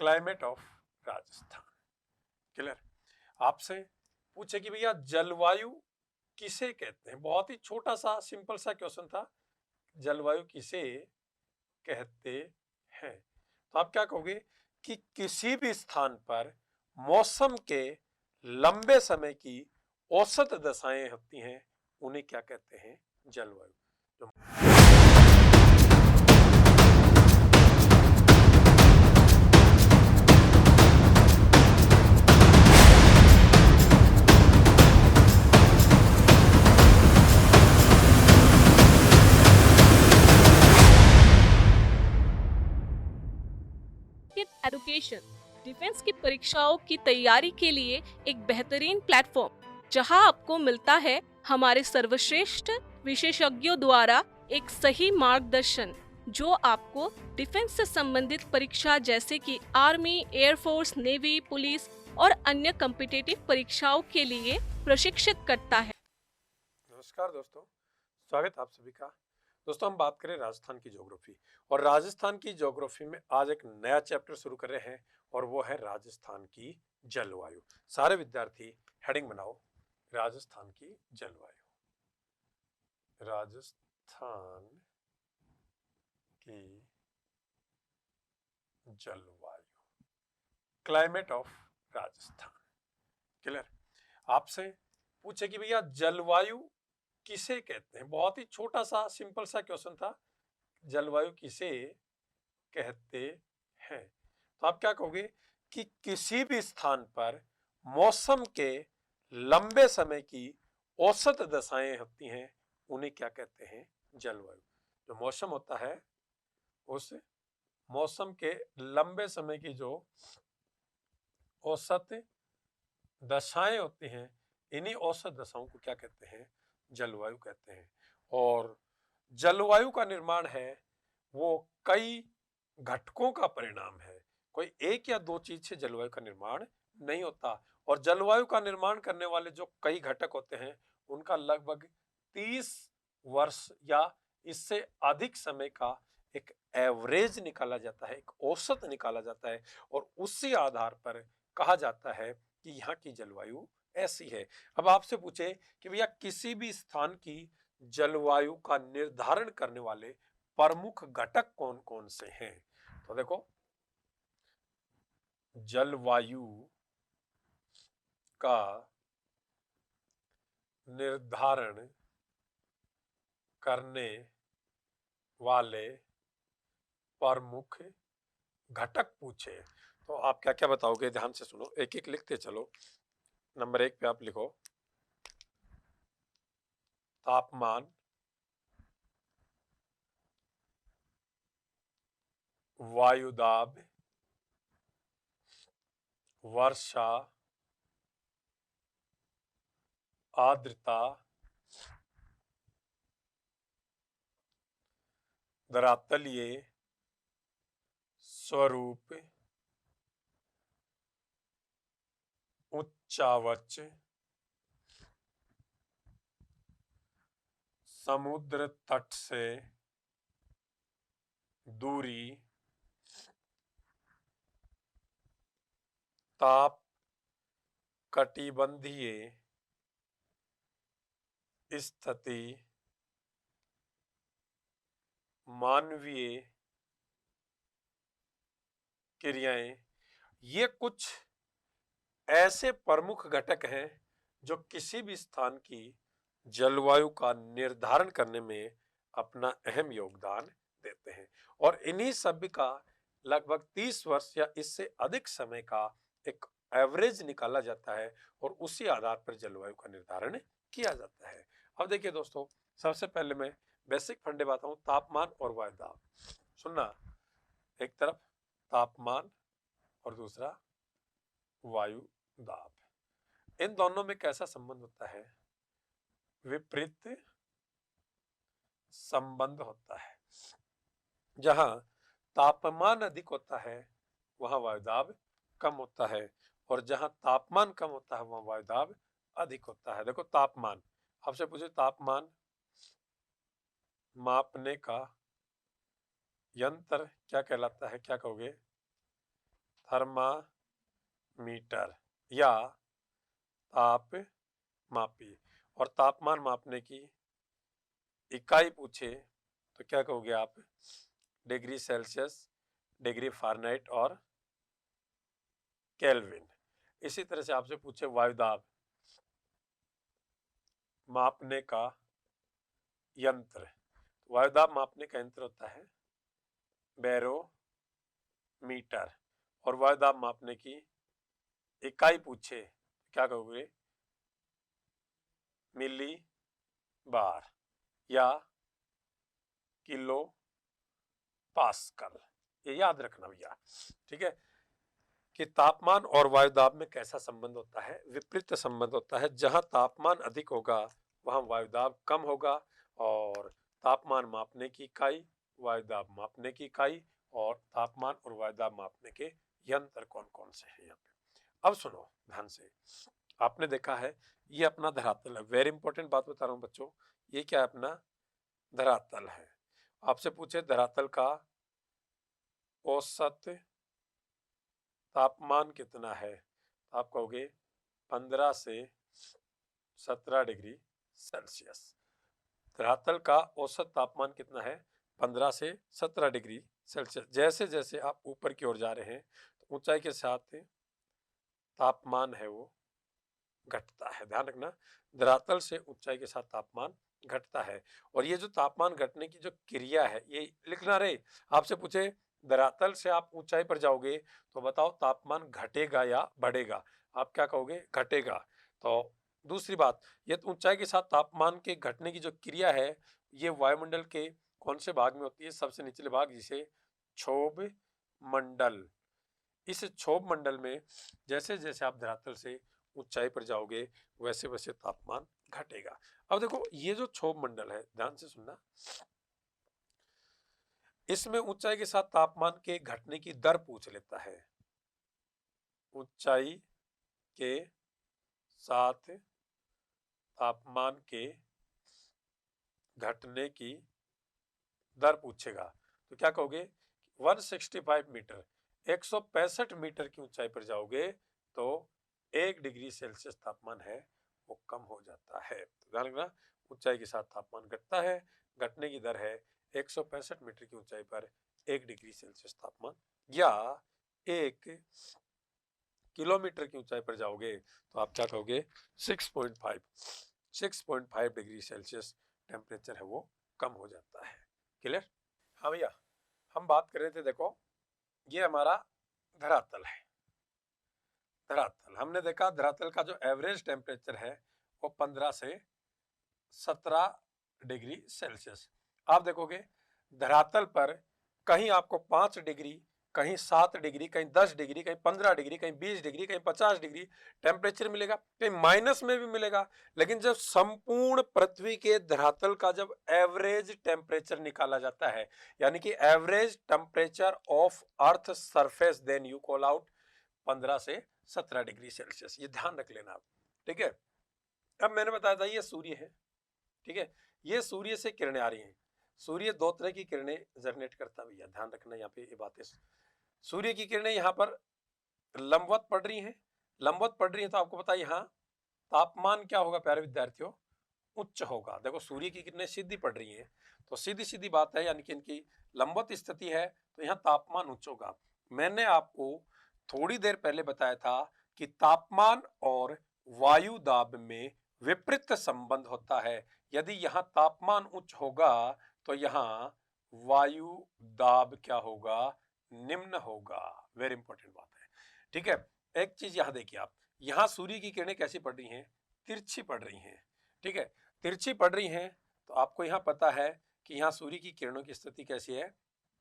Climate of Rajasthan. Clear. आपसे पूछे कि भैया जलवायु किसे कहते हैं, बहुत ही छोटा सा सिंपल सा क्वेश्चन था, जलवायु किसे कहते हैं। तो आप क्या कहोगे कि किसी भी स्थान पर मौसम के लंबे समय की औसत दशाएं होती हैं, उन्हें क्या कहते हैं, जलवायु। एजुकेशन डिफेंस की परीक्षाओं की तैयारी के लिए एक बेहतरीन प्लेटफॉर्म, जहां आपको मिलता है हमारे सर्वश्रेष्ठ विशेषज्ञों द्वारा एक सही मार्गदर्शन, जो आपको डिफेंस से संबंधित परीक्षा जैसे कि आर्मी, एयरफोर्स, नेवी, पुलिस और अन्य कॉम्पिटिटिव परीक्षाओं के लिए प्रशिक्षित करता है। नमस्कार दोस्तों, स्वागत आप सभी का। दोस्तों हम बात करें राजस्थान की ज्योग्राफी, और राजस्थान की ज्योग्राफी में आज एक नया चैप्टर शुरू कर रहे हैं, और वो है राजस्थान की जलवायु। सारे विद्यार्थी हेडिंग बनाओ, राजस्थान की जलवायु। राजस्थान की जलवायु, क्लाइमेट ऑफ राजस्थान। क्लियर। आपसे पूछे कि भैया जलवायु किसे कहते हैं, बहुत ही छोटा सा सिंपल सा क्वेश्चन था, जलवायु किसे कहते हैं। तो आप क्या कहोगे कि किसी भी स्थान पर मौसम के लंबे समय की औसत दशाएं होती हैं, उन्हें क्या कहते हैं, जलवायु। जो मौसम होता है, उस मौसम के लंबे समय की जो औसत दशाएं होती हैं, इन्हीं औसत दशाओं को क्या कहते हैं, जलवायु कहते हैं। और जलवायु का निर्माण है वो कई घटकों का परिणाम है, कोई एक या दो चीज से जलवायु का निर्माण नहीं होता। और जलवायु का निर्माण करने वाले जो कई घटक होते हैं, उनका लगभग 30 वर्ष या इससे अधिक समय का एक एवरेज निकाला जाता है, एक औसत निकाला जाता है, और उसी आधार पर कहा जाता है कि यहाँ की जलवायु ऐसी है। अब आपसे पूछे कि भैया किसी भी स्थान की जलवायु का निर्धारण करने वाले प्रमुख घटक कौन कौन से हैं, तो देखो जलवायु का निर्धारण करने वाले प्रमुख घटक पूछे, तो आप क्या क्या बताओगे, ध्यान से सुनो, एक एक लिखते चलो। नंबर 1 पे आप लिखो तापमान, वायुदाब, वर्षा, आर्द्रता, धरातलीय स्वरूप, उच्चावच, समुद्र तट से दूरी, ताप कटिबंधीय स्थिति, मानवीय क्रियाएं, ये कुछ ऐसे प्रमुख घटक हैं जो किसी भी स्थान की जलवायु का निर्धारण करने में अपना अहम योगदान देते हैं। और इन्हीं सभी का लगभग 30 वर्ष या इससे अधिक समय का एक एवरेज निकाला जाता है, और उसी आधार पर जलवायु का निर्धारण किया जाता है। अब देखिए दोस्तों, सबसे पहले मैं बेसिक फंडे बात हूं, तापमान और वायुदाब। सुनना, एक तरफ तापमान और दूसरा वायु दाब, इन दोनों में कैसा संबंध होता है, विपरीत संबंध होता है। जहां तापमान अधिक होता है वहां वायुदाब कम होता है, और जहां तापमान कम होता है वहां वायुदाब अधिक होता है। देखो तापमान, आपसे पूछे तापमान मापने का यंत्र क्या कहलाता है, क्या कहोगे, थर्मामीटर या ताप मापी, और तापमान मापने की इकाई पूछे तो क्या कहोगे आप? डिग्री सेल्सियस, डिग्री फ़ारेनहाइट और केल्विन। इसी तरह से आपसे पूछे वायुदाब मापने का यंत्र, वायुदाब मापने का यंत्र होता है बैरोमीटर, और वायुदाब मापने की इकाई पूछे क्या कहोगे? मिली बार या किलो पास्कल। ये याद रखना भैया, ठीक है, कि तापमान और वायुदाब में कैसा संबंध होता है? विपरीत संबंध होता है। जहां तापमान अधिक होगा वहां वायुदाब कम होगा, और तापमान मापने की इकाई, वायुदाब मापने की इकाई, और तापमान और वायुदाब मापने के यंत्र कौन कौन से हैं यहाँ पे। अब सुनो ध्यान से, आपने देखा है ये अपना धरातल है। वेरी इंपॉर्टेंट बात बता रहा हूं बच्चों, ये क्या है? अपना धरातल है। आपसे पूछे धरातल का औसत तापमान कितना है, तो आप कहोगे 15 से 17 डिग्री सेल्सियस। धरातल का औसत तापमान कितना है? 15 से 17 डिग्री सेल्सियस। जैसे जैसे आप ऊपर की ओर जा रहे हैं तो ऊंचाई के साथ तापमान है वो घटता है। ध्यान रखना, धरातल से ऊंचाई के साथ तापमान घटता है, और ये जो तापमान घटने की जो क्रिया है ये लिखना रे। आपसे पूछे धरातल से आप ऊंचाई पर जाओगे तो बताओ तापमान घटेगा या बढ़ेगा? आप क्या कहोगे? घटेगा। तो दूसरी बात, ये ऊंचाई के साथ तापमान के घटने की जो क्रिया है ये वायुमंडल के कौन से भाग में होती है? सबसे निचले भाग, जिसे क्षोभ मंडल। इस क्षोभ मंडल में जैसे जैसे आप धरातल से ऊंचाई पर जाओगे वैसे वैसे तापमान घटेगा। अब देखो ये जो क्षोभ मंडल है, ध्यान से सुनना, इसमें ऊंचाई के साथ तापमान के घटने की दर पूछ लेता है। ऊंचाई के साथ तापमान के घटने की दर पूछेगा तो क्या कहोगे? 165 मीटर, 165 मीटर की ऊंचाई पर जाओगे तो 1 डिग्री सेल्सियस तापमान है वो कम हो जाता है। तो ध्यान रखना, ऊंचाई के साथ तापमान घटता है, घटने की दर है 165 मीटर की ऊंचाई पर 1 डिग्री सेल्सियस तापमान। या 1 किलोमीटर की ऊंचाई पर जाओगे तो आप क्या कहोगे? 6.5 डिग्री सेल्सियस टेम्परेचर है वो कम हो जाता है। क्लियर? हाँ भैया, हम बात कर रहे थे, देखो ये हमारा धरातल है। धरातल हमने देखा, धरातल का जो एवरेज टेम्परेचर है वो 15 से 17 डिग्री सेल्सियस। आप देखोगे धरातल पर कहीं आपको 5 डिग्री, कहीं 7 डिग्री, कहीं 10 डिग्री, कहीं 15 डिग्री, कहीं 20 डिग्री, कहीं 50 डिग्री टेम्परेचर मिलेगा, कहीं माइनस में भी मिलेगा। लेकिन जब संपूर्ण पृथ्वी के धरातल का जब एवरेज टेम्परेचर निकाला जाता है, यानी कि average temperature of earth surface, then you call out 15 से 17 डिग्री सेल्सियस। ये ध्यान रख लेना आप, ठीक है। अब मैंने बताया था ये सूर्य है, ठीक है, ये सूर्य से किरणें आ रही हैं। सूर्य दो तरह की किरणें जनरेट करता है भैया, ध्यान रखना यहाँ पे ये बातें। सूर्य की किरणें यहाँ पर लंबवत पड़ रही हैं, लंबवत पड़ रही हैं तो आपको पता है यहाँ तापमान क्या होगा प्यारे विद्यार्थियों? उच्च होगा। देखो सूर्य की किरणें सीधी पड़ रही हैं तो सीधी सीधी बात है, यानी कि इनकी लंबवत स्थिति है तो यहाँ तापमान उच्च होगा। मैंने आपको थोड़ी देर पहले बताया था कि तापमान और वायु दाब में विपरीत संबंध होता है। यदि यहाँ तापमान उच्च होगा तो यहाँ वायु दाब क्या होगा? निम्न होगा। वेरी इंपॉर्टेंट बात है, ठीक है। एक चीज यहाँ देखिए आप, यहाँ सूर्य की किरणें कैसी पड़ रही हैं? तिरछी पड़ रही हैं, ठीक है, तिरछी पड़ रही हैं। तो आपको यहाँ पता है कि यहाँ सूर्य की किरणों की स्थिति कैसी है?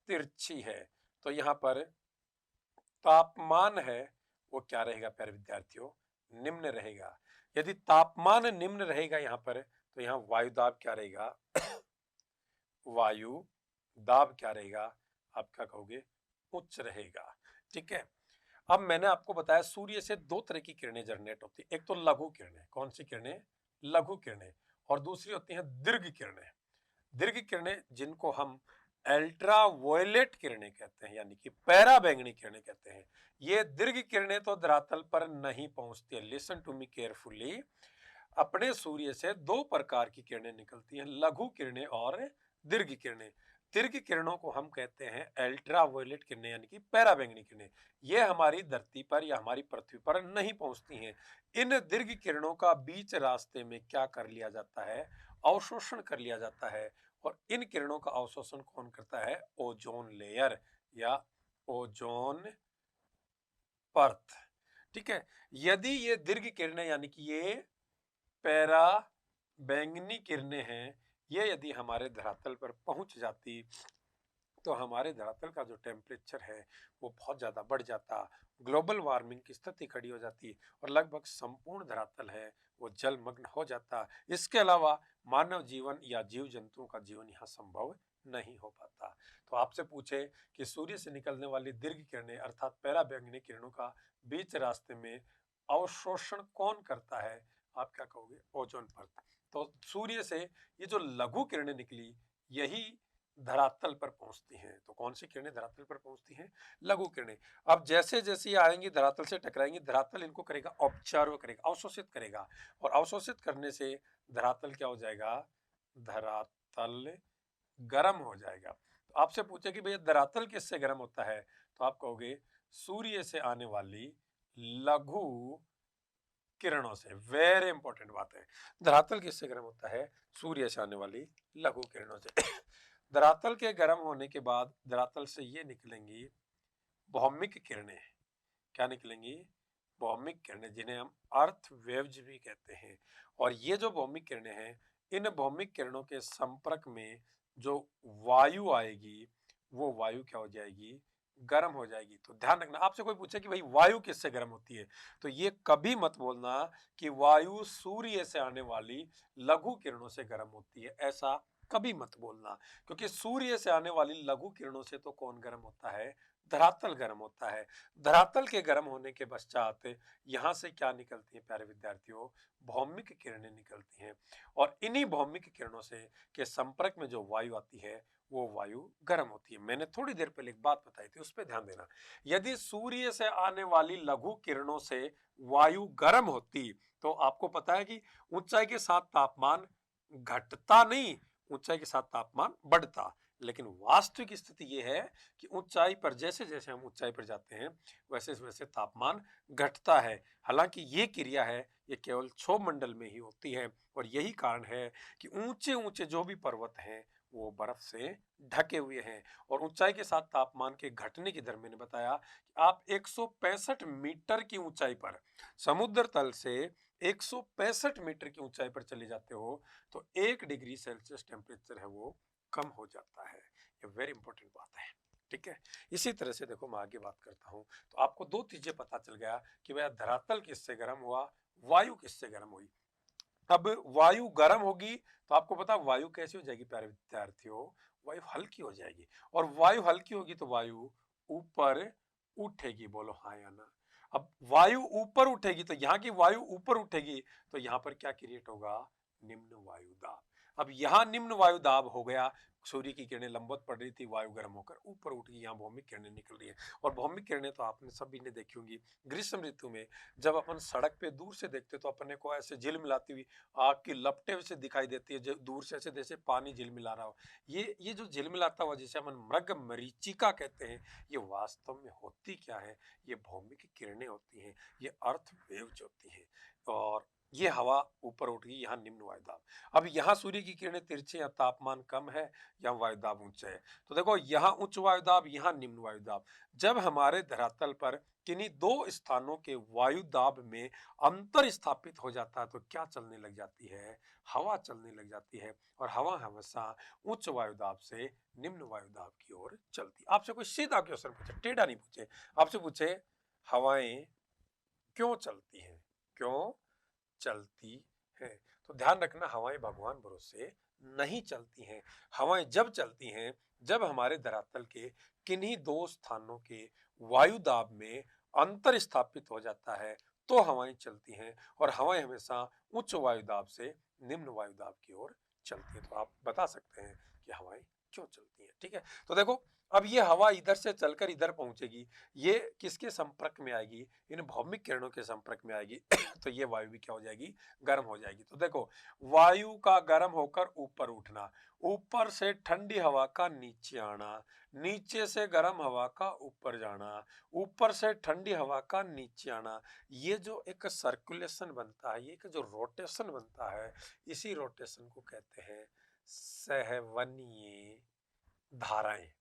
तिरछी है। तो यहाँ पर तापमान है वो क्या रहेगा प्यारे विद्यार्थियों? निम्न रहेगा। यदि तापमान निम्न रहेगा यहाँ पर तो यहाँ वायु दाब क्या रहेगा? वायु दाब क्या रहेगा? आप क्या कहोगे? उच्च रहेगा, ठीक है। अब मैंने आपको बताया सूर्य से दो तरह की किरणें जनरेट होती है। एक तो लघु किरणें, कौन सी किरणें? लघु किरणें। और दूसरी होती हैं दीर्घ किरणें। दीर्घ किरणें जिनको हम अल्ट्रावायलेट किरणें कहते हैं, यानी कि पैरा बैंगनी किरणें कहते हैं। ये दीर्घ किरणें तो धरातल पर नहीं पहुंचती है। Listen to me carefully. अपने सूर्य से दो प्रकार की किरणें निकलती हैं, लघु किरणें और दीर्घ किरणें। दीर्घ किरणों को हम कहते हैं अल्ट्रावायलेट किरणें, यानी कि पैरा बैंगनी किरणें। ये हमारी धरती पर या हमारी पृथ्वी पर नहीं पहुंचती हैं। इन दीर्घ किरणों का बीच रास्ते में क्या कर लिया जाता है? अवशोषण कर लिया जाता है। और इन किरणों का अवशोषण कौन करता है? ओजोन लेयर या ओजोन परत। ठीक है। यदि ये दीर्घ किरणें यानी कि ये पैरा बैंगनी किरणें हैं, ये यदि हमारे धरातल पर पहुंच जाती तो हमारे धरातल का जो टेम्परेचर है वो बहुत ज़्यादा बढ़ जाता, ग्लोबल वार्मिंग की स्थिति खड़ी हो जाती और लगभग संपूर्ण धरातल है वो जलमग्न हो जाता। इसके अलावा मानव जीवन या जीव जंतुओं का जीवन यहाँ संभव नहीं हो पाता। तो आपसे पूछे कि सूर्य से निकलने वाली दीर्घ किरणें अर्थात पैरा बैंगनी किरणों का बीच रास्ते में अवशोषण कौन करता है? आप क्या कहोगे? ओजोन परत। तो सूर्य से ये जो लघु किरणें निकली यही धरातल पर पहुंचती हैं। तो कौन सी किरणें धरातल पर पहुंचती हैं? लघु किरणें। अब जैसे जैसे ये आएंगी धरातल से टकराएंगी, धरातल इनको करेगा ऑब्जर्व करेगा, अवशोषित करेगा। और अवशोषित करने से धरातल क्या हो जाएगा? धरातल गर्म हो जाएगा। तो आपसे पूछे कि भैया धरातल किससे गर्म होता है? तो आप कहोगे सूर्य से आने वाली लघु किरणों से। वेरी इंपॉर्टेंट बात है। धरातल किससे गर्म होता है? सूर्य से आने वाली लघु किरणों से। धरातल के गर्म होने के बाद धरातल से ये निकलेंगी भौमिक किरणें। क्या निकलेंगी? भौमिक किरणें, जिन्हें हम अर्थ वेव्स भी कहते हैं। और ये जो भौमिक किरणें हैं, इन भौमिक किरणों के संपर्क में जो वायु आएगी वो वायु क्या हो जाएगी? गर्म हो जाएगी। तो ध्यान रखना, आपसे कोई पूछे कि भाई वायु किससे गर्म होती है, तो ये कभी मत बोलना कि वायु सूर्य से आने वाली लघु किरणों से गर्म होती है, ऐसा कभी मत बोलना। क्योंकि सूर्य से आने वाली लघु किरणों से तो कौन गर्म होता है? धरातल गर्म होता है। धरातल के गर्म होने के पश्चात यहाँ से क्या निकलती है प्यारे विद्यार्थियों? भौमिक किरणें निकलती हैं। और इन्हीं भौमिक किरणों से के संपर्क में जो वायु आती है वो वायु गर्म होती है। मैंने थोड़ी देर पहले एक बात बताई थी, उस पर ध्यान देना। यदि सूर्य से आने वाली लघु किरणों से वायु गर्म होती तो आपको पता है कि ऊंचाई के साथ तापमान घटता नहीं, ऊंचाई के साथ तापमान बढ़ता। लेकिन वास्तविक स्थिति यह है कि ऊंचाई पर जैसे जैसे हम ऊंचाई पर जाते हैं वैसे वैसे तापमान घटता है। हालांकि ये क्रिया है ये केवल क्षोभ मंडल में ही होती है। और यही कारण है कि ऊंचे ऊंचे जो भी पर्वत हैं वो बर्फ से ढके हुए हैं। और ऊंचाई के साथ तापमान के घटने की दर मैंने बताया कि आप 165 मीटर की ऊंचाई पर, समुद्र तल से 165 मीटर की ऊंचाई पर चले जाते हो तो 1 डिग्री सेल्सियस टेम्परेचर है वो कम हो जाता है। ये वेरी इंपॉर्टेंट बात है। ठीक है। इसी तरह से देखो मैं आगे बात करता हूं तो आपको दो चीजें पता चल गया कि भैया धरातल किससे गर्म हुआ, वायु किससे गर्म हुई। अब वायु गर्म होगी तो आपको पता वायु कैसी हो जाएगी प्यारे विद्यार्थियों? वायु हल्की हो जाएगी। और वायु हल्की होगी तो वायु ऊपर उठेगी। बोलो हाँ या ना। अब वायु ऊपर उठेगी तो यहाँ की वायु ऊपर उठेगी तो यहाँ पर क्या क्रिएट होगा? निम्न वायु दाब। अब यहाँ निम्न वायु दाब हो गया, सूर्य की किरणें लंबवत पड़ रही थी, वायु गर्म होकर ऊपर उठ गई, यहाँ भौमिक किरणें निकल रही है। और भौमिक किरणें तो आपने सभी ने देखी होंगी ग्रीष्म ऋतु में, जब अपन सड़क पे दूर से देखते तो अपने को ऐसे झिलमिलाती हुई आग की लपटें से दिखाई देती है, जो दूर से ऐसे जैसे पानी झिलमिला रहा हो। ये जो झिलमिलाता हुआ जिसे अपन मृग मरीचिका कहते हैं, ये वास्तव में होती क्या है? ये भौमिक किरणें होती हैं, ये अर्थ वेव्स होती हैं। और ये हवा ऊपर उठ गई, यहाँ निम्न वायुदाब। अब यहाँ सूर्य की किरणें तिरछे या तापमान कम है, यहाँ वायुदाब ऊंचा है। तो देखो यहाँ उच्च वायुदाब, यहाँ निम्न वायुदाब। जब हमारे धरातल पर किन्हीं दो स्थानों के वायुदाब में अंतर स्थापित हो जाता है तो क्या चलने लग जाती है? हवा चलने लग जाती है। और हवा हमेशा उच्च वायुदाब से निम्न वायुदाब की ओर चलती। आपसे कोई सीधा क्वेश्चन पूछे, टेढ़ा नहीं पूछे, आपसे पूछे हवाएं क्यों चलती हैं? क्यों चलती है? तो ध्यान रखना, हवाएं भगवान भरोसे नहीं चलती हैं। हवाएं जब चलती हैं जब हमारे धरातल के किन्हीं दो स्थानों के वायुदाब में अंतर स्थापित हो जाता है तो हवाएं चलती हैं। और हवाएं हमेशा उच्च वायुदाब से निम्न वायुदाब की ओर चलती हैं। तो आप बता सकते हैं कि हवाएं क्यों चलती हैं, ठीक है। तो देखो अब ये हवा इधर से चलकर इधर पहुंचेगी, ये किसके संपर्क में आएगी, इन भौमिक किरणों के संपर्क में आएगी तो ये वायु भी क्या हो जाएगी, गर्म हो जाएगी। तो देखो वायु का गर्म होकर ऊपर उठना, ऊपर से ठंडी हवा का नीचे आना, नीचे से गर्म हवा का ऊपर जाना, ऊपर से ठंडी हवा का नीचे आना, ये जो एक सर्कुलेशन बनता है, ये एक जो रोटेशन बनता है, इसी रोटेशन को कहते हैं सहवनीय धाराएं।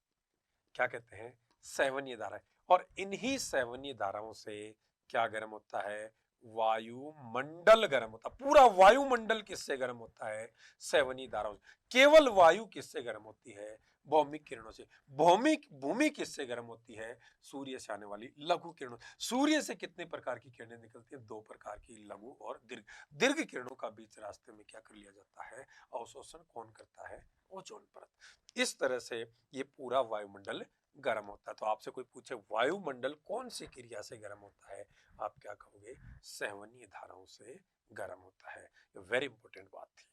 क्या कहते हैं, सहवनीय धाराएं। और इन्हीं सहवनीय धाराओं से क्या गर्म होता है, वायुमंडल गर्म होता है। पूरा वायुमंडल किससे गर्म होता है, सहवनीय धाराओं से। केवल वायु किससे गर्म होती है, भौमिक किरणों से। भौमिक भूमि किससे गर्म होती है, सूर्य से आने वाली लघु किरणों। सूर्य से कितने प्रकार की किरणें निकलती हैं, दो प्रकार की, लघु और दीर्घ। दीर्घ किरणों का बीच रास्ते में क्या कर लिया जाता है, अवशोषण कौन करता है, ओजोन परत। इस तरह से ये पूरा वायुमंडल गर्म होता है। तो आपसे कोई पूछे वायुमंडल कौन सी क्रिया से गर्म होता है, आप क्या कहोगे, सहवनीय धाराओं से गर्म होता है। ये वेरी इंपॉर्टेंट बात थी।